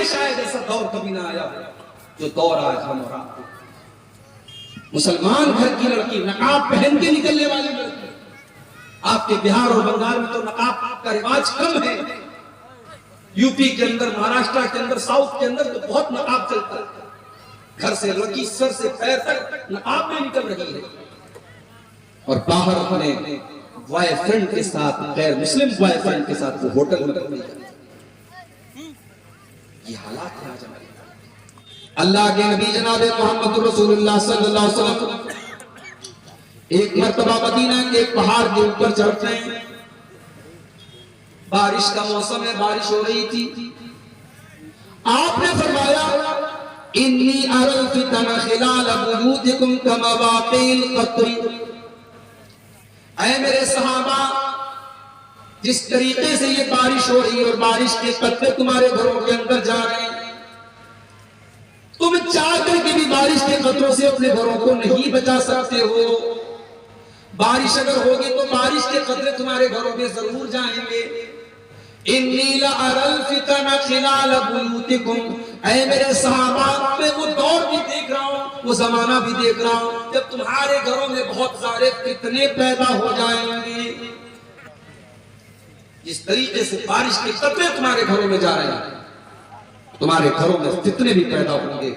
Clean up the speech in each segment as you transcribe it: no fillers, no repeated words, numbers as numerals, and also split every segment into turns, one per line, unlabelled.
शायद ऐसा दौर कभी ना आया जो दौर आज हम और आप। मुसलमान घर की लड़की नकाब पहन के निकलने वाली लड़की, आपके बिहार और बंगाल में तो नकाब का रिवाज कम है। यूपी के अंदर, महाराष्ट्र के अंदर, साउथ के अंदर तो बहुत नकाब चलता है। घर से लड़की सर से पैर तक नकाब में निकल रही है और बाहर अपने बॉयफ्रेंड के साथ, गैर मुस्लिम बॉयफ्रेंड के साथ वो होटल में रह रही है। ये हालात है आज हमारे। अल्लाह के नबी जनाब मोहम्मद रसूलुल्लाह सल्लल्लाहु अलैहि वसल्लम एक मर्तबा मदीना के पहाड़ के ऊपर चढ़ते हैं। बारिश का मौसम है, बारिश हो रही थी। आपने फरमाया इन्नी अरल फितन खिलाल बुयूतिकुम कमा वाक़िल क़त्री। ऐ मेरे सहाबा, जिस तरीके से ये बारिश हो रही है और बारिश के कतरे तुम्हारे घरों के अंदर जा रहे हैं, तुम चाह करके भी बारिश के कतरों से अपने घरों को नहीं बचा सकते हो। बारिश अगर होगी तो बारिश के कतरे तुम्हारे घरों में जरूर जाएंगे। इन्नी लअरल फितन खिलाल बुयूतिकुम। ऐ मेरे सहाबा, मैं वो दौर भी देख रहा हूँ, वो जमाना भी देख रहा हूँ जब तुम्हारे घरों में बहुत सारे फितने पैदा हो जाएंगे। जिस तरीके से बारिश के कतरे तुम्हारे घरों में जा रहे हैं, तुम्हारे घरों में फितने भी पैदा होंगे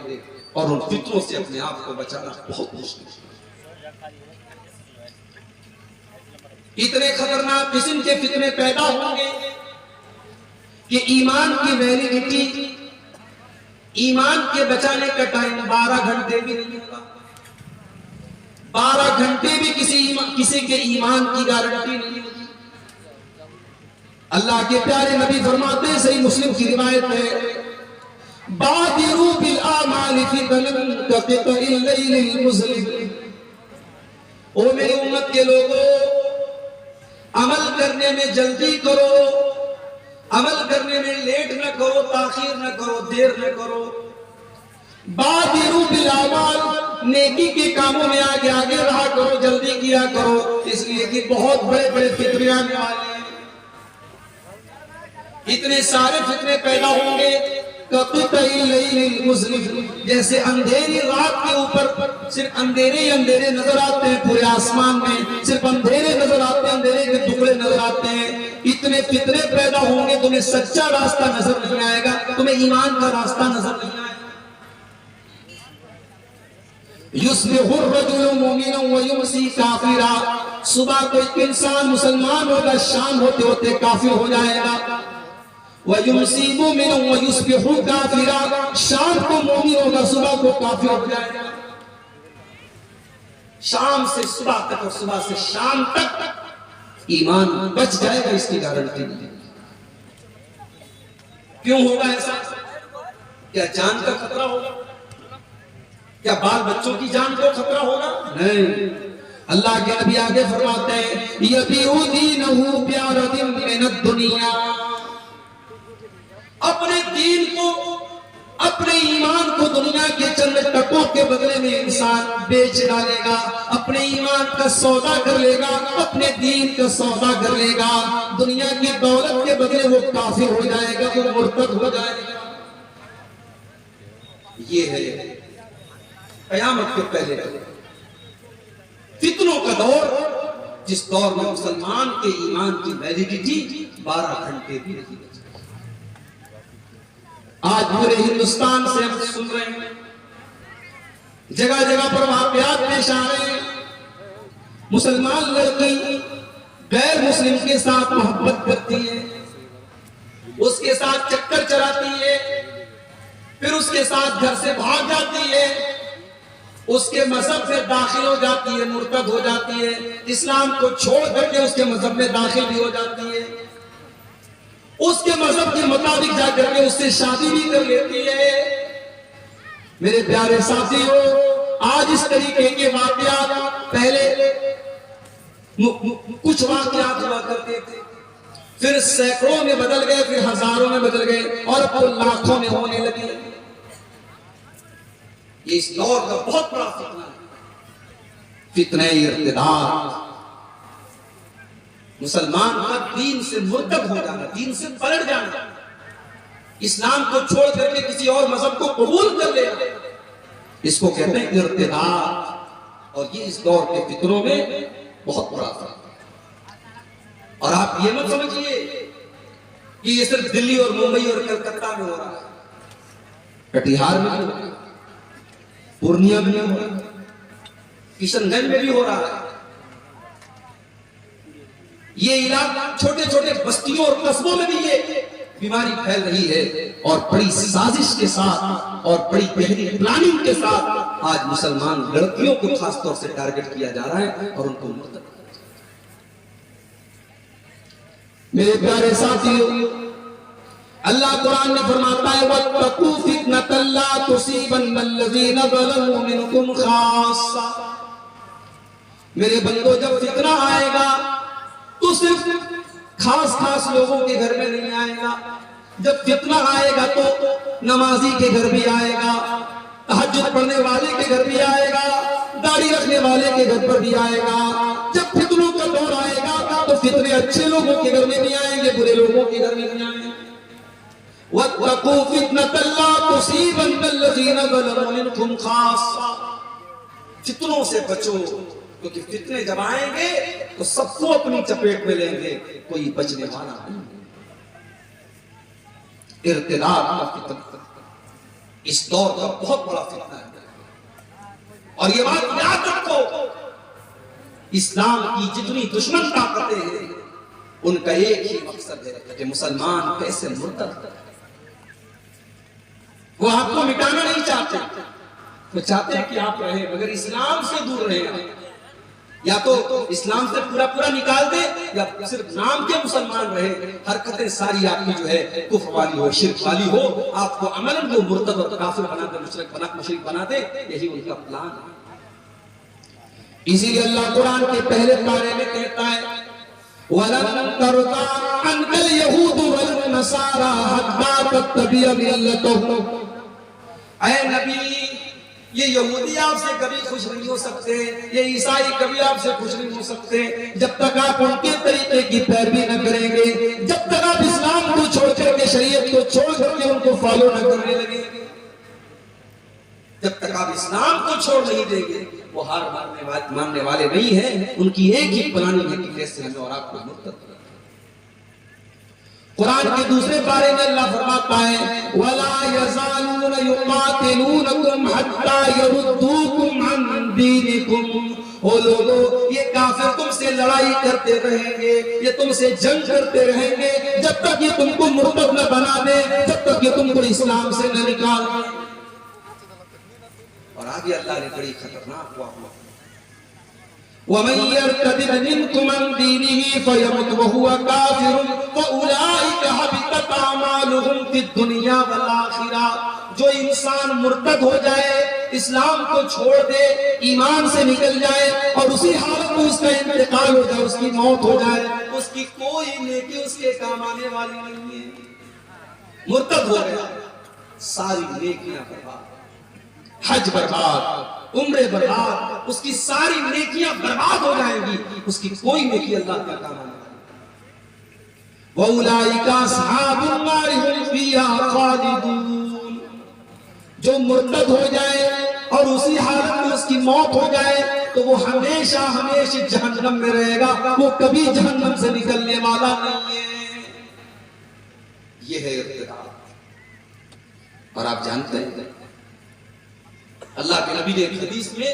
और उन फितनों से अपने आप को बचाना बहुत मुश्किल है। इतने खतरनाक किस्म के फितने पैदा होंगे कि ईमान की वैलिडिटी, ईमान के बचाने का टाइम 12 घंटे भी नहीं होगा। 12 घंटे भी किसी के ईमान की गारंटी नहीं होगी। अल्लाह के प्यारे नबी फरमाते हैं, सही मुस्लिम की रिवायत है, बादिरू बिल आमाल फितनन कक़ितइल लैलिल मुज़लिम। ओ मेरी उम्मत के लोगों, अमल करने में जल्दी करो, अमल करने में लेट न करो, ताखीर न करो, देर न करो। बादिरू बिल आमाल, नेकी के कामों में आगे आगे रहा करो, जल्दी किया करो, इसलिए कि बहुत बड़े बड़े फितने आने वाले हैं। इतने सारे फितने पैदा होंगे जैसे अंधेरी रात के ऊपर सिर्फ अंधेरे ही अंधेरे नजर आते हैं। पूरे आसमान में सिर्फ अंधेरे नजर आते हैं, अंधेरे के टुकड़े नजर आते हैं। इतने फितने पैदा होंगे, तुम्हें सच्चा रास्ता नजर नहीं आएगा, तुम्हें ईमान का रास्ता नजर नहीं आएगा। युस्बिहुर रजुलु मुमिनन व युमसी काफिरा। सुबह कोई इंसान मुसलमान होगा, शाम होते होते काफिर हो जाएगा। वयुमसी मुमिनन व युस्बिहु काफिरा। शाम को मोमिन होगा, सुबह को काफिर हो जाएगा। शाम से सुबह तक और सुबह से शाम तक ईमान बच जाएगा, इसकी गारंटी नहीं। क्यों होगा ऐसा? क्या जान का खतरा होगा? क्या बाल बच्चों की जान को खतरा होगा? नहीं। अल्लाह के नबी आगे फरमाते हैं, यबीउदीनहु बिअरदिन मिनद दुनिया। अपने दीन को, अपने ईमान को दुनिया के चंद टकों के बदले में इंसान बेच डालेगा, अपने ईमान का सौदा कर लेगा, अपने दीन का सौदा कर लेगा। दुनिया की दौलत के बदले वो काफिर हो जाएगा, वो मुर्तद हो जाएगा। ये है कयामत के पहले फितनों का दौर, जिस दौर में मुसलमान के ईमान की वैलिडिटी 12 घंटे भी नहीं। आज पूरे हिंदुस्तान से हम सुन रहे हैं, जगह जगह पर वाकयात पेश आ रहे हैं। मुसलमान लड़की गैर मुस्लिम के साथ मोहब्बत करती है, उसके साथ चक्कर चलाती है, फिर उसके साथ घर से भाग जाती है, उसके मजहब में दाखिल हो जाती है, मुर्तद हो जाती है, इस्लाम को छोड़ करके उसके मजहब में दाखिल भी हो जाती है, उसके मजहब के मुताबिक जाकर के उससे शादी भी कर लेती है। मेरे प्यारे साथियों, आज इस तरीके के वाकयात पहले कुछ वाकयात हुआ करते थे, फिर सैकड़ों में बदल गए, फिर हजारों में बदल गए और अब लाखों में होने लगे। ये इस दौर का बहुत बड़ा फितना है, फितने इर्तिदाद। मुसलमान का दीन से मुर्तद हो जाना, दीन से पलट जाना, इस्लाम को छोड़ करके किसी और मजहब को कबूल कर लेना, इसको कहते हैं इर्तिदाद। और ये इस दौर के फितरों में बहुत बड़ा फर्क है। और आप ये मत समझिए कि ये सिर्फ दिल्ली और मुंबई और कलकत्ता में हो रहा है, कटिहार में भी हो रहा है, पूर्णिया में भी हो रहा है, किशनगंज में भी हो रहा है। ये इलाका छोटे छोटे बस्तियों और कस्बों में भी ये बीमारी फैल रही है। और बड़ी साजिश के साथ और बड़ी गहरी प्लानिंग के साथ आज मुसलमान लड़कियों को खासतौर से टारगेट किया जा रहा है और उनको मुर्तद। मेरे प्यारे साथियों, अल्लाह कुरान में फरमाता है वत्तकू फितनतन ला तुसीबन्नल्लज़ीना ज़लमू मिनकुम खास्सा। मेरे बंदो, जब फितना आएगा तो सिर्फ खास खास लोगों के घर में नहीं आएगा। जब फितना आएगा तो नमाजी के घर भी आएगा, तहज्जुद पढ़ने वाले के घर भी आएगा, दाढ़ी रखने वाले के घर पर भी आएगा। जब फितनों का दौर आएगा तो फितने अच्छे लोगों के घर में भी आएंगे, बुरे लोगों के घर में भी आएंगे। वत्तकू फितनतन ला तुसीबन्नल्लज़ीना ज़लमू मिनकुम खास्सा। फितनों से बचो, क्योंकि फितने जब आएंगे तो सबको अपनी चपेट में लेंगे, कोई बचने वाला नहीं। इर्तिदाद का फितना इस दौर का बहुत बड़ा फितना है। और ये बात याद रखो, इस्लाम की जितनी दुश्मन ताकतें हैं उनका एक ही मकसद है कि मुसलमान कैसे मुर्तद। वो आपको मिटाना नहीं चाहते, वो चाहते हैं कि आप रहे मगर इस्लाम से दूर रहे। या तो इस्लाम से पूरा पूरा निकाल दे या सिर्फ नाम के मुसलमान रहे, हरकतें सारी आपकी जो है कुफ्र वाली हो, शिर्क वाली हो, आपको अमलन को मुर्तद और काफिर बना दे, मुशरिक बना दे। यही उनका प्लान है। इसीलिए अल्लाह कुरान के पहले पारे में कहता है वलन तरदा अनकल यहूद वल नसारा हत्ता तत्तबिअ मिल्लतहुम। ऐ नबी, ये यहूदी आपसे कभी खुश नहीं हो सकते, ये ईसाई कभी आपसे खुश नहीं हो सकते जब तक आप उनके तरीके की पैरवी न करेंगे, जब तक आप इस्लाम को छोड़ करके शरीयत को छोड़ करके उनको फॉलो न करने लगेंगे, जब तक आप इस्लाम को छोड़ नहीं देंगे। वो हार मानने वाले नहीं है, उनकी एक ही प्लानिंग है कि कैसे हमें और आपको मुर्तद करें। कुरान के दूसरे बारे में अल्लाह फरमाता है वला यज़ालून युक़ातिलूनकुम हत्ता यरुद्दूकुम अन दीनिकुम। ओ लोगों, ये काफिर तुमसे लड़ाई करते रहेंगे, ये तुमसे जंग करते रहेंगे जब तक ये तुमको मुर्तद न बना दे, जब तक ये तुमको इस्लाम से न निकाल दे। और आगे अल्लाह ने बड़ी खतरनाक हुआ वमन यर्तदिद मिनकुम अन दीनिही फयमुत वहुवा काफिरुन फउलाइका हबितत अमालुहुम फिद दुनिया वल आखिरह। जो इंसान मुर्तद हो जाए, इस्लाम को छोड़ दे, ईमान से निकल जाए और उसी हालत में उसका इंतकाल हो जाए, उसकी मौत हो जाए, उसकी कोई नेकी उसके काम आने वाली नहीं है। मुर्तद हो गया, सारी नेकियां बर्बाद, हज बर्बाद, उम्रे बर्बाद, उसकी सारी नेकियां बर्बाद हो जाएंगी, उसकी कोई नेकी अल्लाह का काम आने वाली। वउलाइका अस्हाबुन नार हुम फिहा खालिदून। जो मुर्तद हो जाए और उसी हालत में उसकी मौत हो जाए तो वो हमेशा हमेशा जहन्नम में रहेगा, वो कभी जहन्नम से निकलने वाला नहीं है। ये है इर्तिदाद। और आप जानते हैं अल्लाह के नबी ने एक हदीस में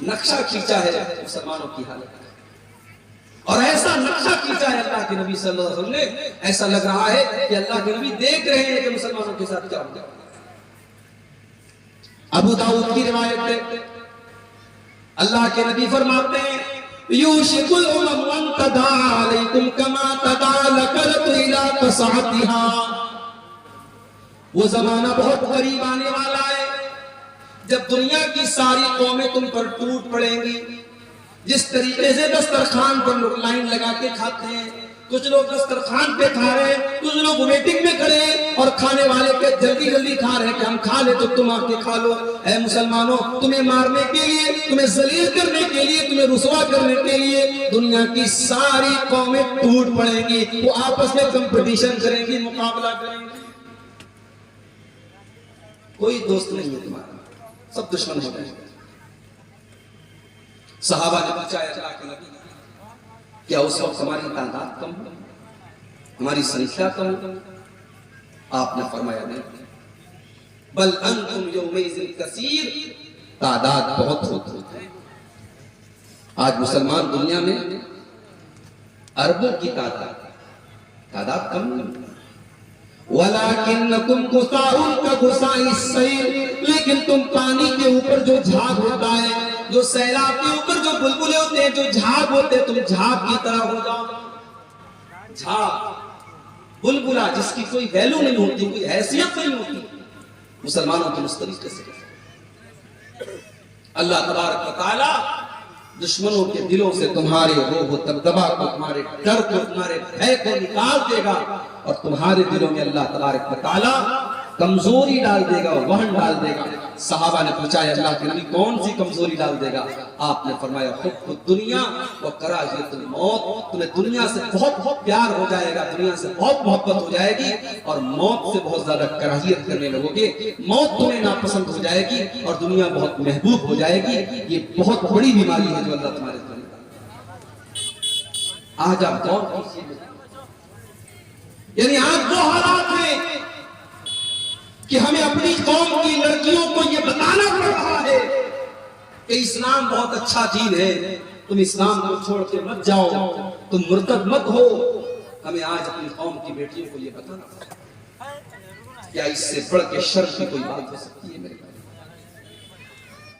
नक्शा खींचा है मुसलमानों की हालत, और ऐसा नक्शा खींचा है अल्लाह के नबी सल्लल्लाहु अलैहि वसल्लम ने, ऐसा लग रहा है कि अल्लाह के नबी देख रहे हैं कि मुसलमानों के साथ क्या होगा। अबू दाऊद की रिवायत है, अल्लाह के नबी फरमाते हैं यूशिकुल उमम अन तदा अलैकुम कमा तदा लकरत इला तसातिहा। वो जमाना बहुत करीब आने वाला है जब दुनिया की सारी कौमें तुम पर टूट पड़ेंगी। जिस तरीके से दस्तरखान पर लोग लाइन लगा के खाते हैं, कुछ लोग दस्तरखान पे खा रहे हैं, कुछ लोग वेटिंग में खड़े हैं और खाने वाले के जल्दी जल्दी खा रहे हैं कि हम खा ले तो तुम आके खा लो। ऐ मुसलमानों, तुम्हें मारने के लिए, तुम्हें जलील करने के लिए, तुम्हें रुसवा करने के लिए दुनिया की सारी कौमें टूट पड़ेंगी, वो आपस में कंपटीशन करेंगी, मुकाबला करेंगी। कोई दोस्त नहीं है तुम्हारा, सब दुश्मन हो गए। सहाबा ने पूछा अल्लाह के नबी, क्या उस वक्त हमारी तादाद कम हो, हमारी संख्या कम हो? आपने फरमाया नहीं, बल अंतुम यौमइज़िन कसीर, तादाद बहुत होती है। आज मुसलमान दुनिया में अरबों की तादाद कम नहीं। वलाकिन्नकुम गुसाउन का गुसाइस सैल, लेकिन तुम पानी के ऊपर जो झाग होता है, जो सैलाब के ऊपर जो बुलबुले होते हैं, जो झाग होते हैं, तुम झाग की तरह हो जाओ। झाग, बुलबुला जिसकी कोई वैल्यू नहीं होती, कोई हैसियत नहीं होती, मुसलमानों के उस तरीके से अल्लाह तबारक व तआला दुश्मनों के दिलों से तुम्हारे रोह दबदबा को, तुम्हारे डर को, तुम्हारे भय को निकाल देगा और तुम्हारे दिलों में अल्लाह तबारक व तआला कमजोरी डाल देगा और वहन डाल देगा। सहाबा ने पूछा अल्लाह के नबी कौन सी कमजोरी डाल देगा? आपने फरमाया हुब्बुद दुनिया व कराहियतुल मौत, तुम्हें दुनिया से बहुत बहुत प्यार हो जाएगा, दुनिया से बहुत मोहब्बत हो जाएगी और मौत से बहुत ज्यादा कराहियत करने लगोगे। मौत तुम्हें नापसंद हो जाएगी और दुनिया बहुत महबूब हो जाएगी। ये बहुत बड़ी बीमारी है जो अल्लाह तुम्हारे दिल में। आज आप गौर कीजिए, यानी आज वो हालात हैं कि हमें अपनी कौम की लड़कियों को यह बताना पड़ रहा है कि इस्लाम बहुत अच्छा दीन है, तुम इस्लाम को छोड़ के मत जाओ, तुम मुर्तद मत हो। हमें आज अपनी कौम की बेटियों को यह बताना, क्या इससे बढ़ के शर्म की कोई बात हो सकती है मेरे भाई?